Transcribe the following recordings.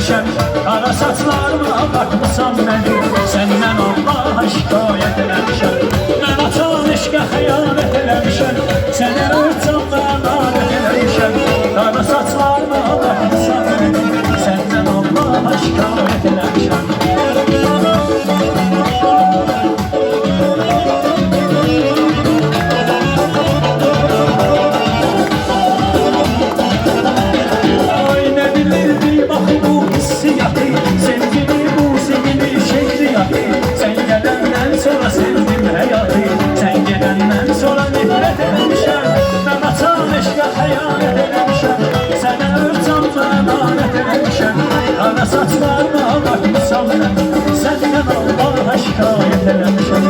eləmişəm. Qara saçlarıma baxmısan məni, səndən Allaha şikayət eləmişəm. Mən açan eşqə xəyanət eləmişəm, sənə ölçəmdə əmanət eləmişəm. Qara saçlarıma baxmısan məni, səndən Allaha şikayət eləmişəm. Qara saçlarıma baxmısan məni, səndən Allaha şikayət eləmişəm.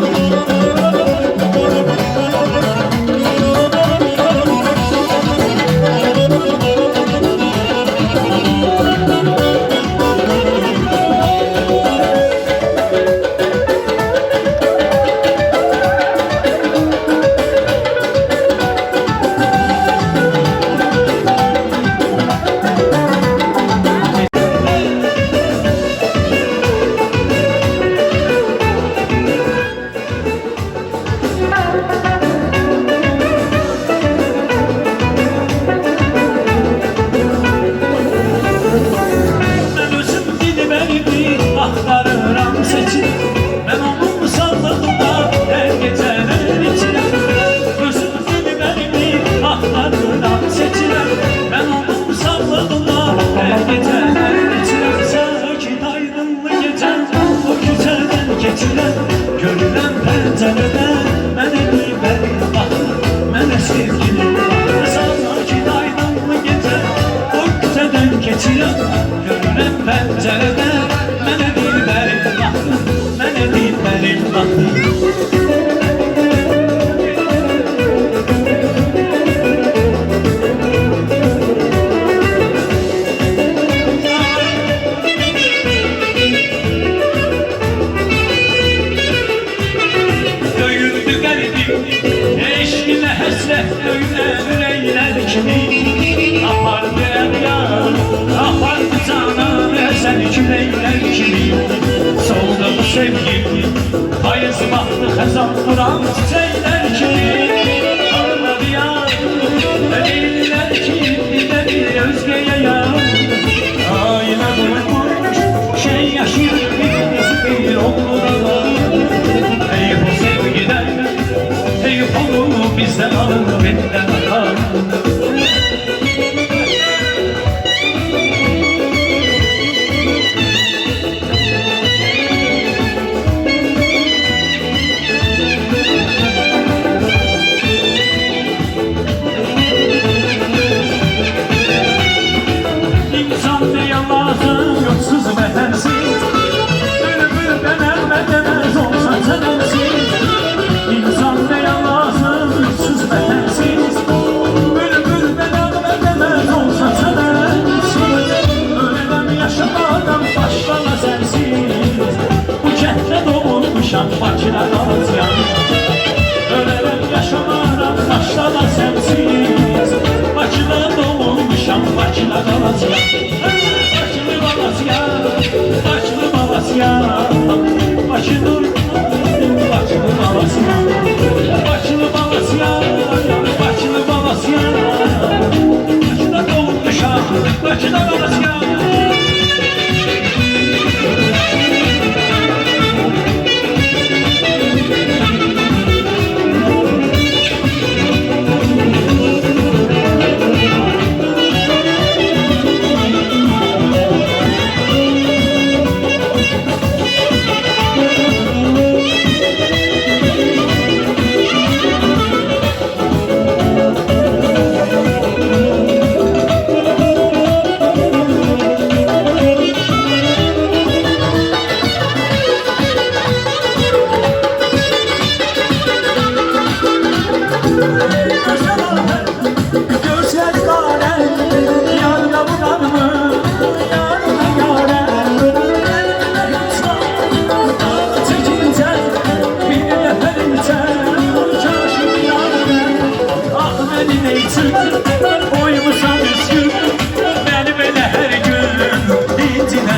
Görürəm pəncərədə mənə bir bəri baxır, mənə sevgilim baxır. Sakit aydınlı gecə o küçədən keçirəm. Görürəm pəncərədə mənə bir bəri baxır, mənə bir bəri baxır. Eşqinə həsrət döyünən ürəklər kimi apardı əryar, apardı canım əsən küləklər kimi. Soldu bu sevgim, payız baxdı xəzan duran çiçəklər kimi. Ağladı yar, ellər ki, bir də bir özgəyə yar. Ailə qurmuş, şey yaşayır bir oğlu da var. Ey bu sevgidən onu bizden alın, benden akar. İnsan ne yalasın, yoksuz bedensiz. Ölümünden elmedemez olsa çelensiz. İnsan ne yalasın, yoksuz bedensiz. Ölümünden elmedemez olsa çelensiz. Ölürüm yaşamadan başlama sensiz. Bu kəhdə doğulmuşam, Bakıda qalacağım. Ölürüm yaşamadan başlama sensiz. Bakıda doğulmuşam, Bakıda qalacağım. Bakılı babasıyam, Bakılı babasıyam. Bakılı babasıyam, Bakılı babasıyam, Bakılı babasıyam. Bakıda doğulmuşam, Bakıda babasıyam. Boyumuza üzgün, beni belə hər gün incine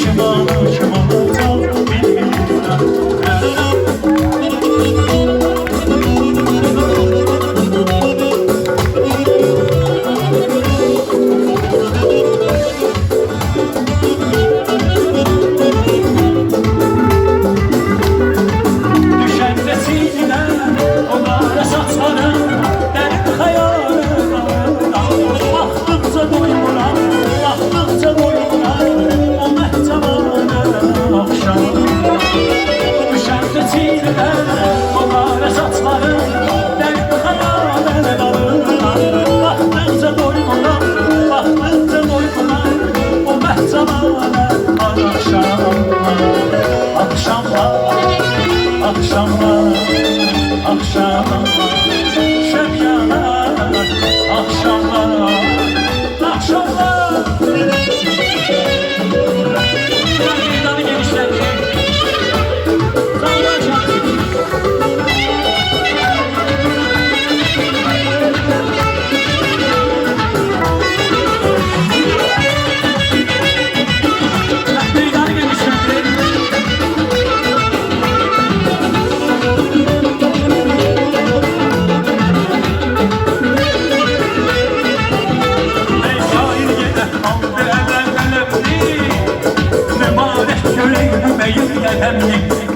kim olacaq bilmirəm. Akşamlar, şeb yanar, akşamlar. Meydanı genişletecek.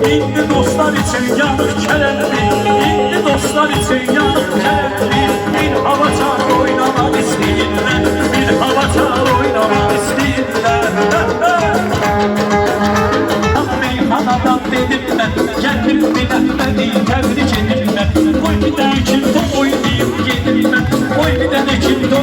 İndi dostlar için yanıq kələmli, indi dostlar için yanıq kələmli. Bir hava çal oynamaq istəyirlər, bir hava çal oynamaq istəyirlər. Meyxanadan dedim mən, gəldim biləhmədi, təbrik edim mən. Qoy bir də kimdə oynayıb gedim mən, qoy bir də kimdə